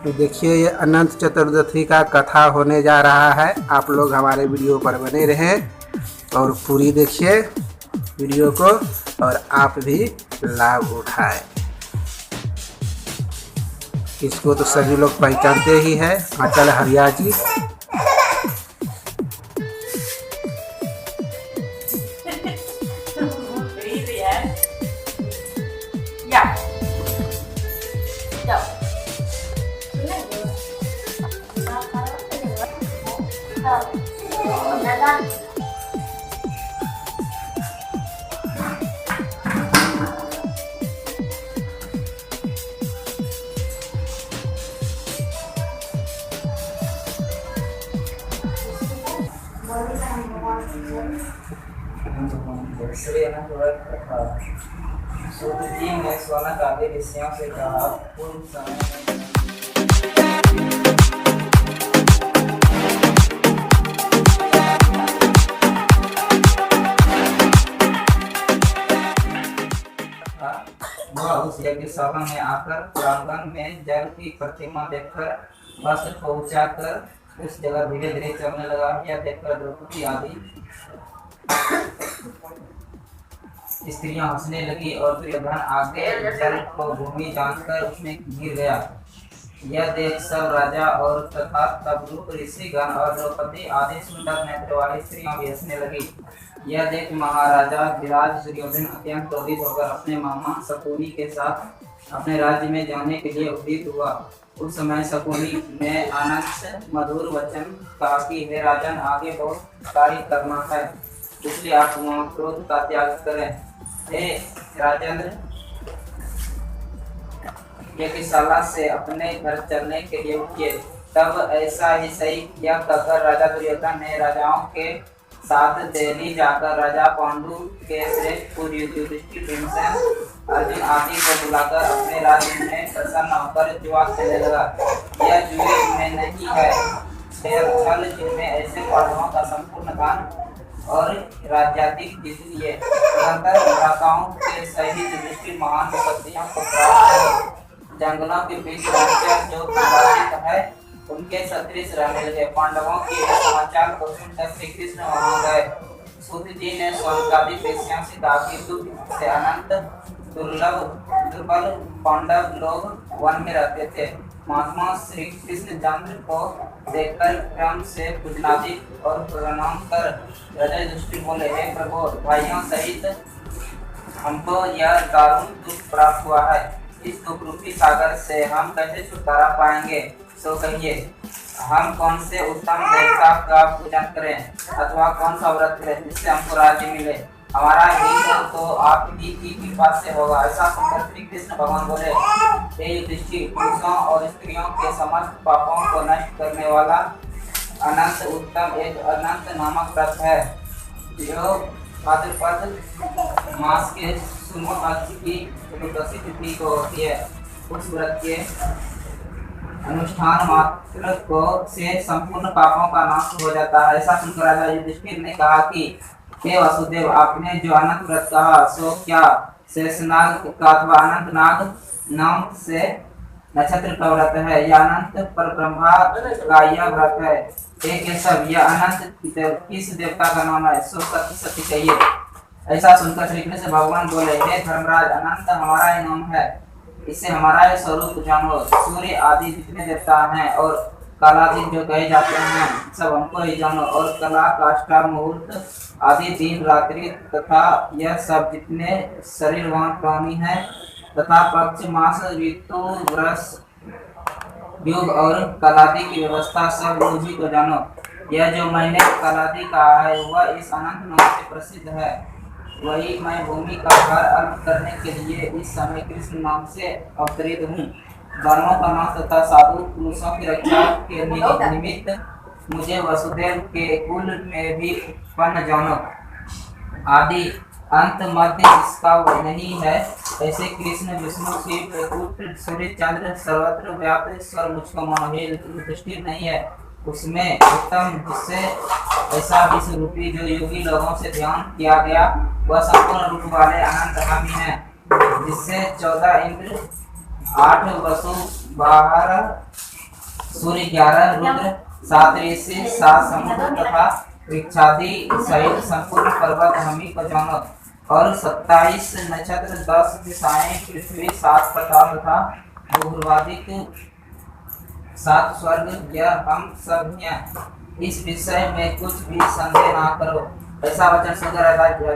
तो देखिए ये अनंत चतुर्दशी का कथा होने जा रहा है। आप लोग हमारे वीडियो पर बने रहें और पूरी देखिए वीडियो को और आप भी लाभ उठाएं। इसको तो सभी लोग पहचानते ही हैं, आंचल हरिया जी। श्री अनंत कथा। सूत जी ने सौनक आदि ऋषियों से कहा, पूर्व समय वह उस यज्ञशाला में आकर प्रांगण में जल की प्रतिमा देखकर वस्त्र को उचाकर उस जगह धीरे धीरे चलने लगा। यह देखकर द्रौपदी आदि स्त्रियां हंसने लगी और दुर्योधन आगे जल को भूमि जानकर उसमें गिर गया। यह देख सब राजा और तथा तब ऋषिगण और द्रौपदी आदि सुंदर नेत्र वाली स्त्रियां भी हंसने लगी। यह देख महाराजा विराज दुर्योधन अत्यंत क्रोधित होकर अपने मामा शकुनी के साथ अपने राज्य में जाने के लिए उद्यत हुआ। उस समय शकुनी ने अनंत मधुर वचन कहा कि हे राजन, आगे बहुत कार्य करना है, इसलिए आप क्रोध का त्याग करें। हे राजेंद्र, यज्ञशाला से अपने घर चलने के लिए उठिए। तब ऐसा ही सही किया कहकर राजा दुर्योधन ने राजाओं के साथ दिल्ली जाकर राजा पांडु के श्रेष्ठ पुत्र युधिष्ठिर, भीमसेन, अर्जुन आदि को बुलाकर अपने राज्य में प्रसन्न होकर जुआ खेलने लगा। यह जुए में नहीं है, छल जिनमें ऐसे पांडवों का संपूर्ण दान और राज्याधिक जीत लिए। निरंतर भ्राताओं के सहित युधिष्ठिर महान विपत्तियों को प्राप्त जंगलों के बीच रहकर जो विवादित है उनके सदृश रहने लगे। पांडवों के समाचार को सुनकर श्री कृष्ण वहां गए। सूत जी ने स्वर्गादि वेश्याओं से कहा कि दुख से अनंत दुर्बल पांडव लोग वन में रहते थे। महात्मा श्री कृष्ण चंद्र को देखकर क्रम से पूजनादि और प्रणाम कर राजा युधिष्ठिर बोले, हे प्रभु, भाइयों सहित हमको यह दारुण दुख प्राप्त हुआ है। इस दुख रूपी सागर से हम कैसे छुटकारा पाएंगे? सो कहिए, हम कौन से उत्तम देवता का पूजन करें अथवा कौन सा व्रत करें जिससे हमको राज्य मिले? हमारा हित तो आप ही की कृपा से होगा। ऐसा सुनकर श्री कृष्ण भगवान बोले, हे युधिष्ठिर, पुरुषों और स्त्रियों के समस्त पापों को नष्ट करने वाला अनंत उत्तम एक अनंत नामक व्रत है, जो भाद्रपद मास के शुक्ल पक्ष की चतुर्दशी तिथि को होती है। उस व्रत के अनुष्ठान मात्र को से संपूर्ण पापों का नाश हो जाता है। ऐसा सुनकर राजा युधिष्ठिर ने कहा कि हे वासुदेव, आपने जो अनंत व्रत कहा सो क्या शेषनाग का अथवा अनंत नाग नाम से नक्षत्र का व्रत है या अनंत पर ब्रह्मा का यह व्रत है? हे केशव, यह अनंत किस देवता का नाम है? सो सत्य सत्य कहिए। ऐसा सुनकर श्री कृष्ण भगवान बोले, हे धर्मराज, अनंत हमारा ही नाम है, इससे हमारा स्वरूप जानो। सूर्य आदि जितने देवता हैं और कालातीत जो कहे जाते हैं सब हमको ही जानो। और कला, काष्ठा, मुहूर्त आदि दिन रात्रि तथा यह सब जितने शरीरवान प्राणी हैं तथा पक्ष, मास, ऋतु, वर्ष, युग और कलादि की व्यवस्था सब मुझी को जानो। यह जो मैंने कलादि कहा है वह इस अनंत नाम से प्रसिद्ध है। वही मैं भूमि का भार अर्थ करने के लिए इस समय कृष्ण नाम से अवतरित हूँ। दानवों का नाश तथा साधु पुरुषों की रक्षा के निमित्त मुझे वसुदेव के कुल में भी उत्पन्न जानो। आदि अंत मध्य इसका नहीं है। ऐसे कृष्ण, विष्णु, शिव, सूर्य, चंद्र सर्वत्र व्याप्त ईश्वर मुझको मानो। हे युधिष्ठिर नहीं है, उसमें उत्तम जिससे ऐसा विश्व रूपी जो योगी लोगों से ध्यान किया गया वह संपूर्ण रूप वाले अनंतगामी है, जिससे 14 इंद्र, 8 वसु, 12 सूर्य, 11 रुद्र, 7 ऋषि, 7 समुद्र तथा वृक्षादि सहित संपूर्ण पर्वत हमी को जानो, और 27 नक्षत्र, 10 दिशाएं, पृथ्वी, 7 पाताल तथा भूगर्भादिक 7 स्वर्ग, यह हम सब हैं। इस विषय में कुछ भी संदेह ना करो। ऐसा वचन सुनकर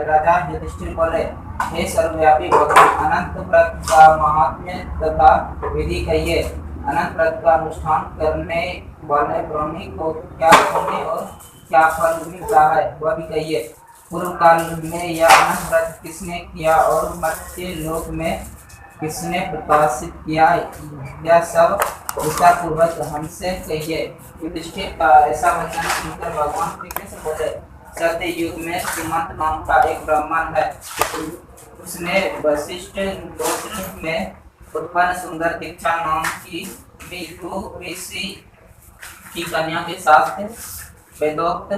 राजा युधिष्ठिर बोले, हे सर्वव्यापी भगवान, अनंत व्रत का महात्म्य तथा विधि कहिए। अनंत व्रत का अनुष्ठान करने वाले ब्राह्मणी को क्या पुण्य और क्या फल मिलता है वह भी कहिए। पूर्व काल में यह अनंत व्रत किसने किया और मर्त्य लोक में किसने प्रकाशित किया, यह सब विस्तार पूर्वक हमसे कहिए। युधिष्ठिर का ऐसा वचन सुनकर भगवान श्री कृष्ण बोले, सत्य युग में सुमंत नाम का एक ब्राह्मण है। उसने वशिष्ठ गोत्र में उत्पन्न सुंदर दीक्षा नाम की विभु ऋषि की कन्या के साथ वेदोक्त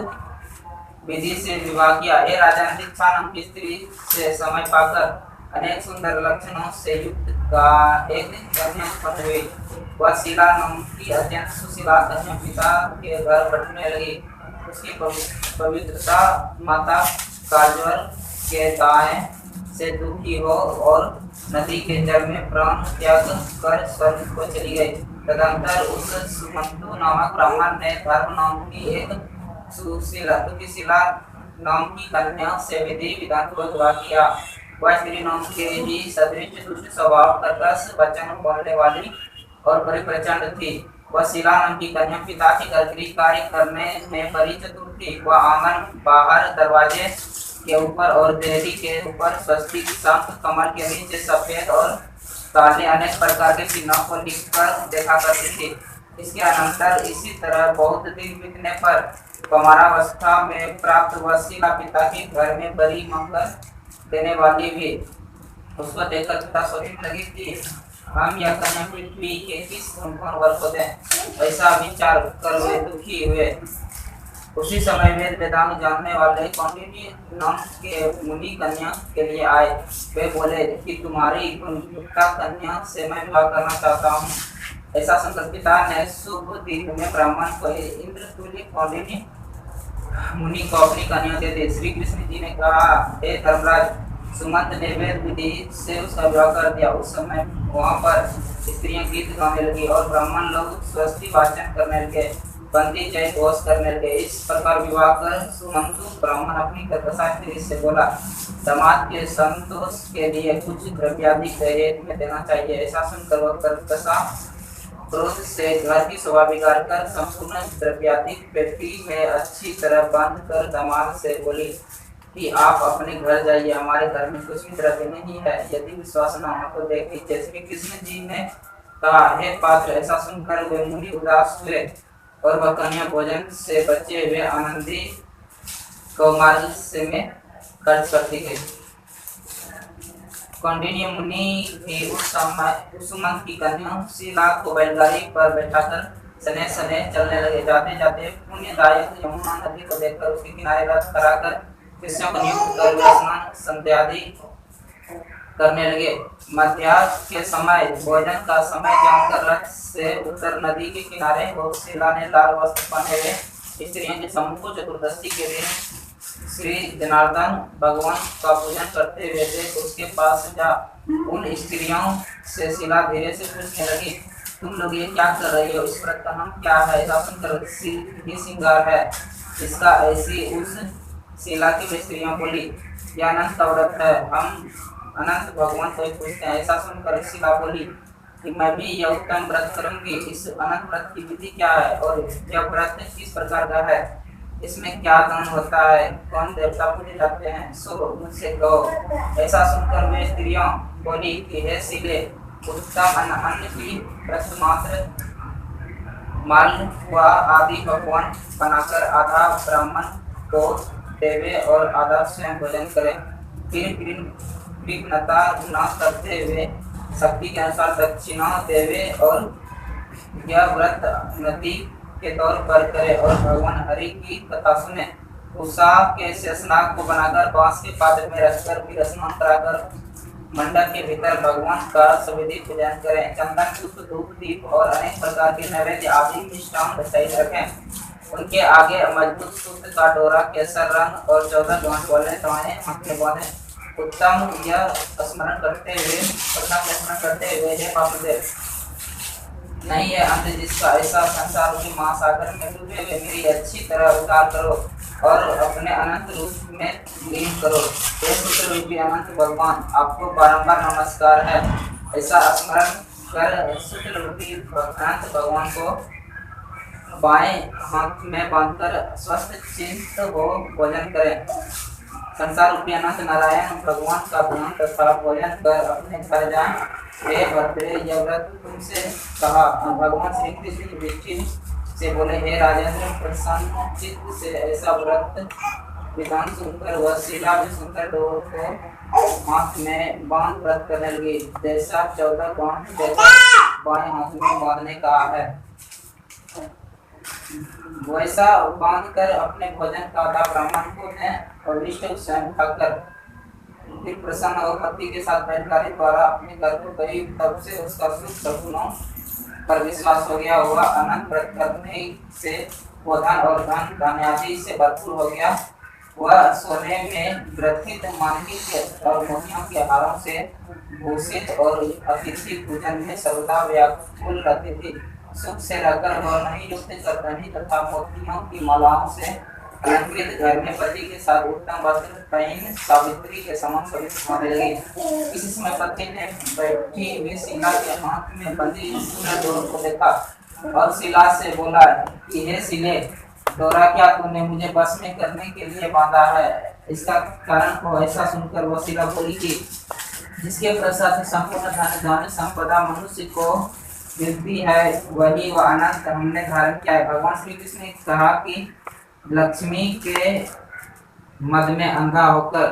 विधि से विवाह किया। हे राजा, दीक्षा नाम की स्त्री से समय पाकर अनेक सुंदर लक्षणों से युक्त का एक कन्या उत्पन्न हुई। वह शीला नाम की अत्यंत सुशीला कन्या पिता के घर बैठने लगी। उसकी पवित्रता माता काजवर के दाएं से दुखी हो और नदी के जल में प्राण त्याग कर स्वर्ग को चली गई। तदंतर उस सुमंतु नामक ब्राह्मण ने धर्म नाम की एक सुशीला नाम की कन्या से विधि विधान को विवाह किया। वह स्त्री नाम के ही सदृश दुष्ट स्वभाव, कर्कश वचन बोलने वाली और बड़ी प्रचंड थी। वह शीला नाम की कन्या पिता के घर गृह कार्य करने में बड़ी चतुर थी। वह आंगन बाहर दरवाजे के ऊपर और देहरी के ऊपर स्वस्तिक, शंख, कमल के नीचे सफेद और काले अनेक प्रकार के चिन्हों को लिखकर देखा करती थी। इसके अनंतर इसी तरह बहुत दिन बीतने पर कुमारावस्था में प्राप्त वह शीला पिता के घर में बड़ी मंगल देने वाली भी। उसको देखकर पिता सोचने लगी कि हम यह कन्या पृथ्वी के किस संपूर्ण वर्ग को दें। ऐसा विचार कर वे दुखी हुए। उसी समय वेद वेदांग जानने वाले कौंडिन्य नाम के मुनि कन्या के लिए आए। वे बोले कि तुम्हारी गुणयुक्ता कन्या से मैं विवाह करना चाहता हूँ। ऐसा सुनकर पिता ने शुभ दिन में ब्राह्मण को इंद्र तुल्य कौंडिन्य मुनि को अपनी कन्या दे दी। श्री कृष्ण जी ने कहा, हे धर्मराज, सुमंत ने वेद विधि से उसका विवाह कर दिया। उस समय वहाँ पर स्त्रियां गीत गाने लगी और ब्राह्मण लोग स्वस्ति वाचन करने लगे, बंदी जय घोष करने लगे। इस प्रकार विवाह कर सुमंतु ब्राह्मण अपनी कर्कशा स्त्री से बोला, समाज के संतोष के लिए कुछ द्रव्यादि दहेज में देना चाहिए। ऐसा सुनकर वह कर्कशा क्रोध से घर की शोभा बिगाड़ कर संपूर्ण द्रव्यादि पेटी में अच्छी तरह बांध कर दामाद से बोली कि आप अपने घर जाइए, हमारे घर में कुछ भी द्रव्य नहीं है। यदि विश्वास न हो तो देख लीजिए। श्री कृष्ण जी ने कहा, हे पात्र, ऐसा सुनकर वे मुनि उदास हुए और वह कन्या भोजन से बचे हुए आनंदी कौमार से में खर्च करती गई। कौंडिन्य मुनि भी उस समय सुमंत की कन्या शीला को बैलगाड़ी पर बैठाकर सने सने चलने लगे। जाते जाते पुण्यदायक यमुना नदी को देखकर उसके किनारे रथ कराकर शिष्यों को नियुक्त कर स्नान संध्यादि करने लगे। मध्याह्न के समय भोजन का समय जानकर रथ से उतर नदी के किनारे बहुत शीला ने लाल वस्त्र पहने हुए स्त्रियों के समूह को चतुर्दशी के दिन श्री जनार्दन भगवान का पूजन करते हुए देख उसके पास जा उन स्त्रियों से शीला धीरे से पूछने लगी, तुम लोग ये क्या कर रही हो? इस व्रत का नाम क्या है? ऐसा सुनकर श्रृंगार है इसका। ऐसी उस शीला की स्त्रियों बोली, यह अनंत का व्रत है, हम अनंत भगवान को पूछते हैं। ऐसा सुनकर शीला बोली कि मैं भी यह उत्तम व्रत करूंगी। इस अनंत व्रत की विधि क्या है और यह व्रत किस प्रकार का है? इसमें क्या दान होता है? कौन देवता पूजे जाते हैं? सो मुझसे कहो। ऐसा सुनकर वे स्त्रियों बोली कि हे शीले, उत्तम अन्न की व्रत मात्र माल व आदि भगवान बनाकर आधा ब्राह्मण को देवे और आधा स्वयं भोजन करें। फिर कृतज्ञता न करते हुए शक्ति के अनुसार दक्षिणा देवे और यह व्रत नदी के तौर पर करे और भगवान हरि की कथा सुने। उषा के शेषनाग को बनाकर बांस के पात्र में रखकर फिर स्नान कराकर मंडप के भीतर भगवान का सविधि पूजन करें। चंदन पुष्प धूप दीप और अनेक प्रकार के नैवेद्य आदि मिष्टान सहित रखें। उनके आगे मजबूत सूत्र का डोरा केसर रंग और 14 गांठ वाले दाएं हाथ में बांधे। उत्तम यह स्मरण करते हुए हे पापदेव, नहीं है अंत जिसका ऐसा संसार रूपी महासागर में डूबे हुए मेरी अच्छी तरह उद्धार करो और अपने अनंत रूप में लीन करो। हे पुत्र रूपी अनंत भगवान, आपको बारंबार नमस्कार है। ऐसा स्मरण कर सूत्र रूपी अनंत भगवान को बाएं हाथ में बांधकर स्वस्थ चित्त हो भोजन करें। संसार रूपी अनंत नारायण भगवान का ध्यान तथा भोजन कर अपने घर जाएं। हे भद्रे, यह व्रत तुमसे कहा। भगवान श्री कृष्ण युधिष्ठिर से बोले, हे राजेंद्र, प्रसन्न चित्त से ऐसा व्रत विधान सुनकर वह शिला में सुनकर डोर को हाथ में बांध व्रत करने लगी। जैसा 14 गांठ जैसा बाएं हाथ में बांधने का है वैसा बांध कर अपने भोजन का आधा ब्राह्मण को दें और विष्णु स्वयं खाकर फिर प्रसन्न और पति के साथ बैठकारी द्वारा अपने घर को गई। तब से उसका सुख सपनों पर विश्वास हो गया। हुआ अनंत व्रत करने से वो धन और धन आदि से भरपूर हो गया। वह सोने में ग्रथित माणिक्य और मोतियों के हारों से भूषित और अतिथि पूजन में सर्वदा व्याकुल रहती थी। सुख से रहकर वह नहीं युक्त करनी तथा मोतियों की मालाओं से अलंकृत घर में पति के साथ उत्तम वस्त्र पहन सावित्री के समान पवित्र होने लगी। इसी समय पति ने बैठी हुई शिला के हाथ में बंधी सुंदर डोर को देखा और शिला से बोला कि हे शिले, डोरा क्या तूने मुझे बस में करने के लिए बांधा है? इसका कारण को ऐसा सुनकर वह शिला बोली कि जिसके प्रसाद से संपूर्ण धन संपदा मनुष्य को वृद्धि है, वही वह अनंत हमने धारण किया है। भगवान श्री कृष्ण ने कहा कि लक्ष्मी के मद में अंधा होकर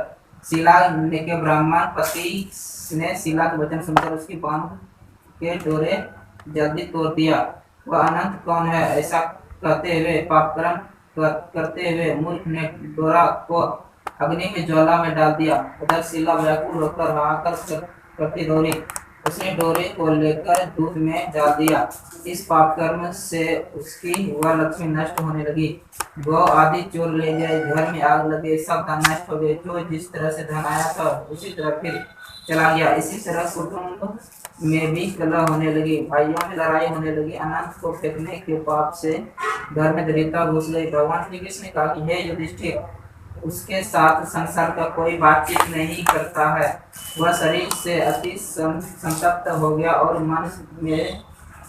शिला लेके ब्राह्मण पति ने शिला के वचन सुनकर उसकी बांध के डोरे जल्दी तोड़ दिया। वह अनंत कौन है? ऐसा कहते हुए पाप कर्म करते हुए मूर्ख ने डोरा को अग्नि में ज्वाला में डाल दिया। उधर शिला व्याकुल होकर हाहाकार करती दौड़ी। उसने डोरे को लेकर दूध में डाल दिया। इस पाप कर्म से उसकी वह लक्ष्मी नष्ट होने लगी। गौ आदि चोर ले गए, घर में आग लगे, सब धन नष्ट हो गए। जो जिस तरह से धन आया था उसी तरह फिर चला गया। इसी तरह कुटुंब में भी कलह होने लगी, भाइयों में लड़ाई होने लगी। अनंत को फेंकने के पाप से घर में दरिद्रता घुस गई। भगवान श्री कृष्ण ने कहा कि हे युधिष्ठिर, उसके साथ संसार का कोई बातचीत नहीं करता है। वह शरीर से अति संतप्त हो गया और मन में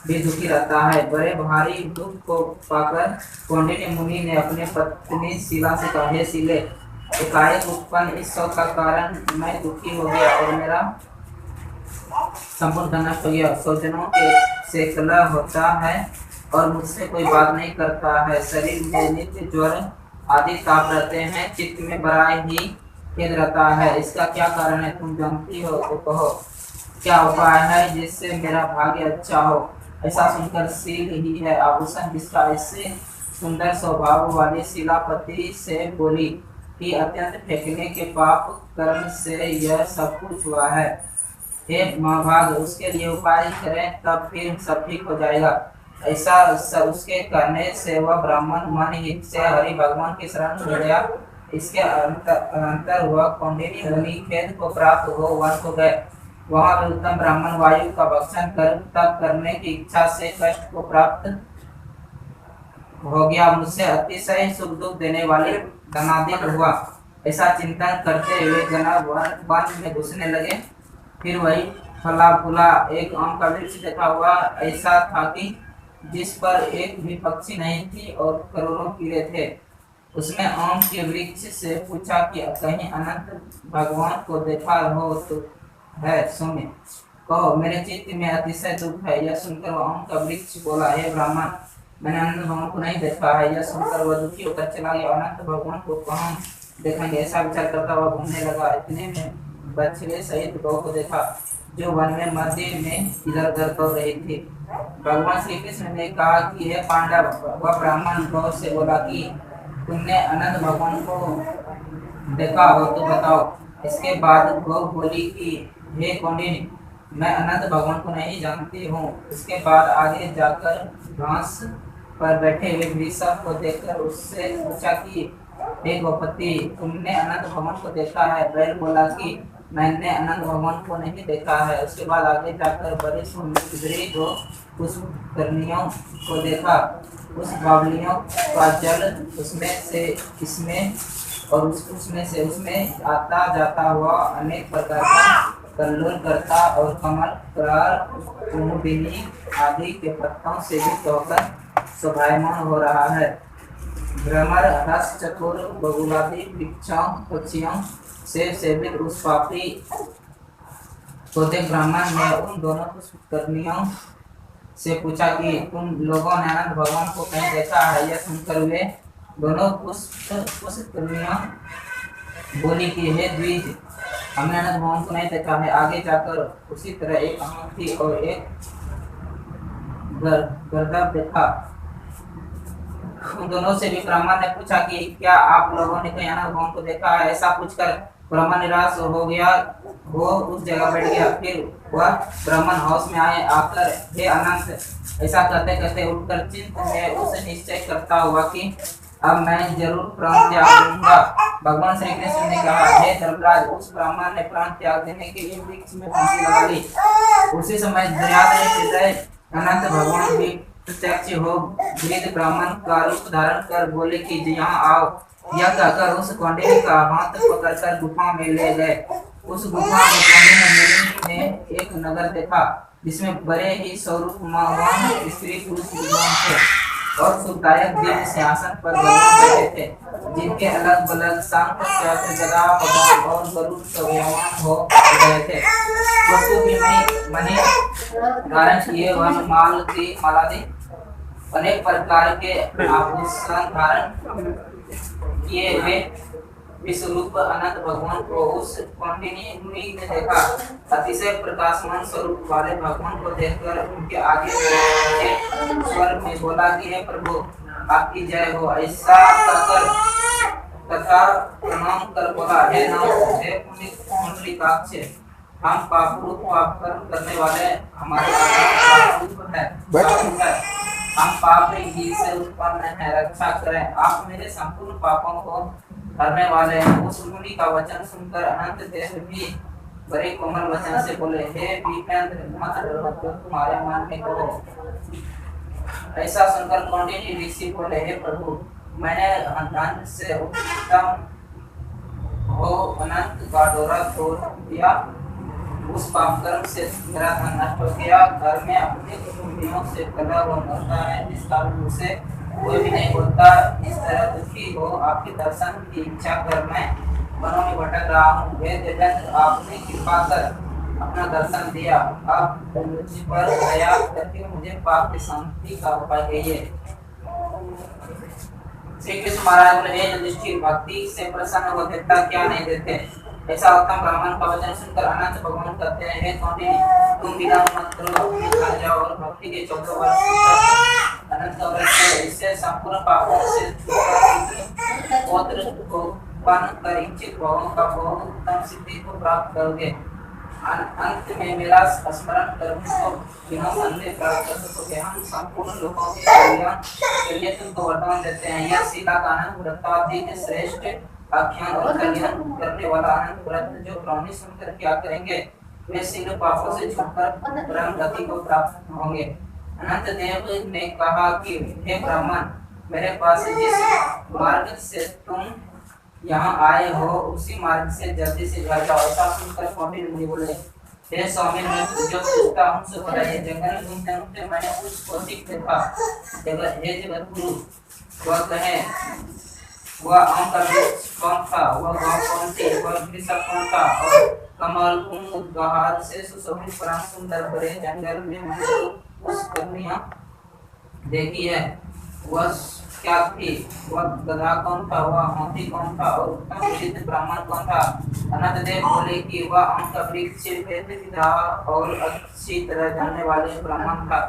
भी दुखी रहता है। बड़े भारी दुख को पाकर कौंडिन्य मुनि ने अपने पत्नी शिला से कहा, हे शिले, एकाएक उत्पन्न इस शोक का कारण मैं दुखी हो गया और मेरा संपूर्ण धन नष्ट हो गया। स्वजनों से कलह होता है और मुझसे कोई बात नहीं करता है। शरीर में नित्य ज्वर आदि ताप रहते हैं, चित्त में बड़ा ही खेद रहता है। इसका क्या कारण है? तुम जानती हो तो कहो। क्या उपाय है जिससे मेरा भाग्य अच्छा हो? ऐसा सुनकर शील ही है आभूषण जिसका ऐसे सुंदर स्वभाव वाली शिलापति से बोली कि अत्यंत फेंकने के पाप कर्म से यह सब कुछ हुआ है। हे महाभाग, उसके लिए उपाय करें तब फिर सब ठीक हो जाएगा। ऐसा सब उसके करने से वह ब्राह्मण मन हित से हरि भगवान की शरण हो गया। इसके अंतर वह कौंडिन्य मुनि खेद को प्राप्त हो वन हो गए। वहां भी उत्तम ब्राह्मण वायु का भक्षण कर तप करने की इच्छा से कष्ट को प्राप्त हो गया। मुझसे अतिशय सुख दुख देने वाले धनाधिक हुआ। ऐसा चिंतन करते हुए जना वन में घुसने लगे। फिर वही फला फूला एक आम का वृक्ष देखा हुआ ऐसा था कि जिस पर एक भी पक्षी नहीं थी और करोड़ों कीड़े थे। उसने आम के वृक्ष से पूछा कि कहीं अनंत भगवान को देखा हो तो है सुने, कहो मेरे चित्त में अतिशय दुख है। यह सुनकर वह आम का वृक्ष बोला, हे ब्राह्मण, मैंने अनंत भगवान को नहीं देखा है। यह सुनकर वह दुखी होकर चला गया। अनंत भगवान को कहाँ देखेंगे, ऐसा विचार करता हुआ घूमने लगा। इतने में बछड़े सहित गौ को देखा, जो वन में मध्य में इधर उधर दौड़ रही थी। भगवान श्री कृष्ण ने कहा कि हे पांडव, वह ब्राह्मण गौ से बोला कि तुमने अनंत भगवान को देखा हो तो बताओ। इसके बाद गौ बोली कि हे कौंडिन्य, मैं अनंत भगवान को नहीं जानती हूँ। इसके बाद आगे जाकर घास पर बैठे हुए वृषभ को देखकर उससे पूछा कि हे गोपति, तुमने अनंत भगवान को देखा है? बैल बोला कि मैंने अनंत भगवान को नहीं देखा है। उसके बाद आगे जाकर बड़ी सुंदरी दो पुष्करणियों को देखा। उस बावलियों का जल उसमें से इसमें और उसमें से उसमें आता जाता हुआ अनेक प्रकार का कल्लोल करता और कमल प्रार कुमुदिनी आदि के पत्तों से युक्त होकर शोभायमान हो रहा है। भ्रमर रस चतुर बगुलादि वृक्षों पक्षियों से सेवित उस पापी को देख ब्राह्मण ने उन दोनों पुष्करणियों से पूछा कि तुम लोगों ने अनंत भगवान को कहीं देखा है? यह सुनकर वे दोनों पुष्करणियों बोली कि हे द्विज, हमने अनंत भगवान को नहीं देखा है। आगे जाकर उसी तरह एक अंगूठी और एक गर्दभ देखा। उन दोनों से भी ब्राह्मण ने पूछा कि क्या आप लोगों ने कहीं अनंत भगवान को देखा है? ऐसा पूछकर ब्राह्मण निराश हो गया, वो उस जगह बैठ गया। फिर वह ब्राह्मण हाउस में आकर हे अनंत, ऐसा कहते कहते उठकर चिंत में उसे निश्चय करता हुआ कि अब मैं जरूर प्राण त्याग दूंगा। भगवान श्री कृष्ण ने कहा, हे धर्मराज, उस ब्राह्मण ने प्राण त्याग देने के लिए वृक्ष में फांसी लगा ली। उसी समय हृदय अनंत भगवान भी प्रत्यक्ष हो वृद्ध ब्राह्मण का रूप धारण कर बोले कि यहाँ आओ। यह कहकर उस कौंडिन्य का हाथ पकड़कर गुफा में ले गए। उस गुफा में कौंडिन्य ने एक नगर देखा, जिसमें बड़े ही स्वरूपवान स्त्री पुरुष विद्वान थे और सुखदायक दिव्य सिंहासन पर भगवान बैठे थे, जिनके अलग अलग सांख चक्र गदा पद्म और गरुड़ शोभायमान हो गए थे। वस्तु भी मणि धारण किए वन माल की मालादि अनेक प्रकार के आभूषण धारण किए हुए विश्वरूप अनंत भगवान को उस कौंडिन्य मुनि ने देखा। अतिशय प्रकाशमान स्वरूप वाले भगवान को देखकर उनके आगे स्वर में बोला कि हे प्रभु, आपकी जय हो। ऐसा कहकर तथा प्रणाम कर बोला, हे नाम हे पुण्डरीकाक्ष, हम पाप कर्म करने वाले हमारे है। हम पाप ही से उत्पन्न है, रक्षा करें। आप मेरे संपूर्ण पापों को हरने वाले हैं। उस मुनि का वचन सुनकर अनंत देव भी बड़े कोमल वचन से बोले, हे विपेंद्र, मत डरो, तुम्हारे मन में कहो। ऐसा सुनकर कौंडिन्य ऋषि बोले, हे प्रभु, मैंने धन से उत्तम हो अनंत का डोरा तोड़ दिया। उस पाप कर्म से मेरा धन नष्ट हो गया। घर में अपने कुटुंबियों से कलह होता है, जिस कारण उसे कोई भी नहीं बोलता। इस तरह दुखी हो आपके दर्शन की इच्छा कर मैं वनों में भटक रहा हूँ। हे देवेंद्र, आपने कृपा कर अपना दर्शन दिया। अब मुझ पर दया करके मुझे पाप की शांति का उपाय कहिए। श्री कृष्ण महाराज बोले, हे युधिष्ठिर, भक्ति से प्रसन्न हो देवता क्या नहीं देते। ऐसा उत्तम ब्राह्मण का वचन सुनकर अनंत भगवान कहते हैं, हे कौंडिन्य, तुम विलंब मत करो, अपने घर जाओ और भक्ति के 14 वर्ष अनंत व्रत करो। इससे संपूर्ण पापों से पौत्र को उत्पन्न कर इच्छित भवों का बहुत उत्तम सिद्धि को प्राप्त करोगे। अंत में मेरा स्मरण कर मुझको बिना संदेह प्राप्त कर सकोगे। हम संपूर्ण लोगों के कल्याण के लिए तुमको वरदान देते हैं। यह सीता का अनंत व्रताधिक श्रेष्ठ आख्यान और कल्याण करने वाला अनंत व्रत जो ब्राह्मणी सुनकर क्या करेंगे, वे शीघ्र पापों से छूटकर परम गति को प्राप्त होंगे। अनंत देव ने कहा कि हे ब्राह्मण, मेरे पास जिस मार्ग से तुम यहाँ आए हो उसी मार्ग से जल्दी से घर जाओ। ऐसा सुनकर कौंडिन्य मुनि बोले, हे स्वामी, मैं जो पूछता हूँ सो बताइए। जंगल में घूमते घूमते मैंने कुछ कौशिक देखा। हे जगत गुरु, वह कहे वह आम का वृक्ष कौन था, वह गाँव कौन थी, वह वृषभ कौन था, और कमल उद्गार से सुशोभित परम सुंदर बड़े जंगल में मैंने पुष्करणियां देखी है। वह क्या थी, वह गधा कौन था, वह हाथी कौन था और उत्तम प्रसिद्ध ब्राह्मण कौन था। अनंत देव बोले कि वह आम का वृक्ष भेद विधा और अच्छी तरह जानने वाले ब्राह्मण था।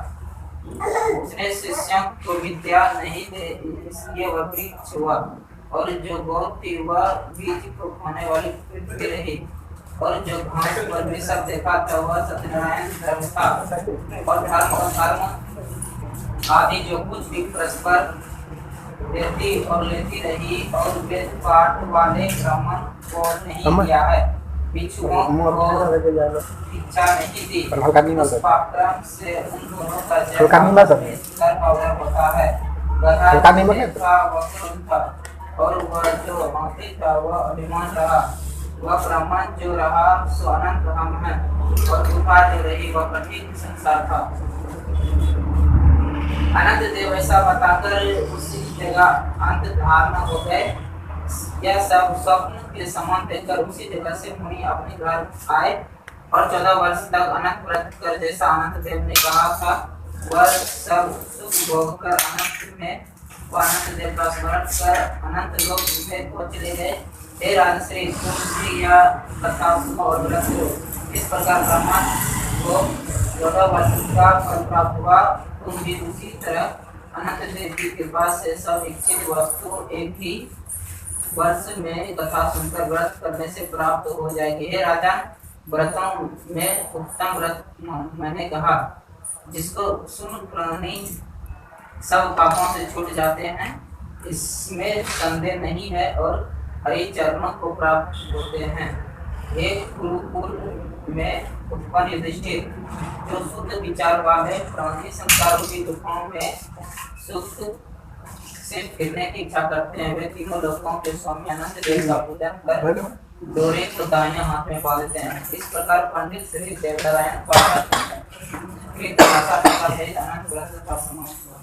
उसने शिष्यों को विद्या नहीं दे, इसलिए वह वृक्ष हुआ, और जो गौ थी वह बीज को खाने वाली पृथ्वी रही, और जो घास पर वृषभ देखा था वह सत्यनारायण धर्म था। और धर्म आदि जो कुछ भी परस्पर देती और लेती रही, और वेद पाठ वाले ब्राह्मण को नहीं किया है, भिक्षुओं को इच्छा नहीं दी। उस पापक्रम से उन दोनों का जन्म होता है। गधा था वह क्रोध था, और वह जो हाथी था वह अभिमान रहा। वह ब्राह्मण जो रहा सो अनंत हम है, और गुफा जो रही वह कठिन संसार था। अनंत देव ऐसा बताकर उसी जगह अंत धारण हो गए। यह सब स्वप्न के समान देखकर उसी जगह से मुनि अपने घर आए, और 14 वर्ष तक अनंत व्रत कर जैसा अनंत देव ने कहा था वह सब सुख भोग कर अनंत में अनंत देव का स्मरण कर अनंत लोक में को चले गए। हे राजश्री, तुम भी यह कथा सुनो और व्रत करो। इस प्रकार ब्रह्मा को 14 वर्ष का फल प्राप्त हुआ। तुम भी उसी तरह अनंत देव की कृपा से सब इच्छित वस्तु एक ही वर्ष में कथा सुनकर व्रत करने से प्राप्त हो जाएगी। हे राजा, व्रतों में उत्तम व्रत मैंने कहा, जिसको सुन प्राणी सब पापों से छूट जाते हैं, इसमें संदेह नहीं है, और हरि चरणों को प्राप्त होते हैं। हे कुरुकुल में उत्पन्न युधिष्ठिर, जो शुद्ध विचार वाले प्राणी संसार रूपी दुखों में सुख से फिरने की इच्छा करते हैं, वे तीनों लोकों के स्वामी अनंत देव का पूजन कर डोरे को दाहिने हाथ में पा देते हैं। इस प्रकार पंडित श्री देवनारायण पाठक की भाषा अनंत व्रत का समाप्त हुआ।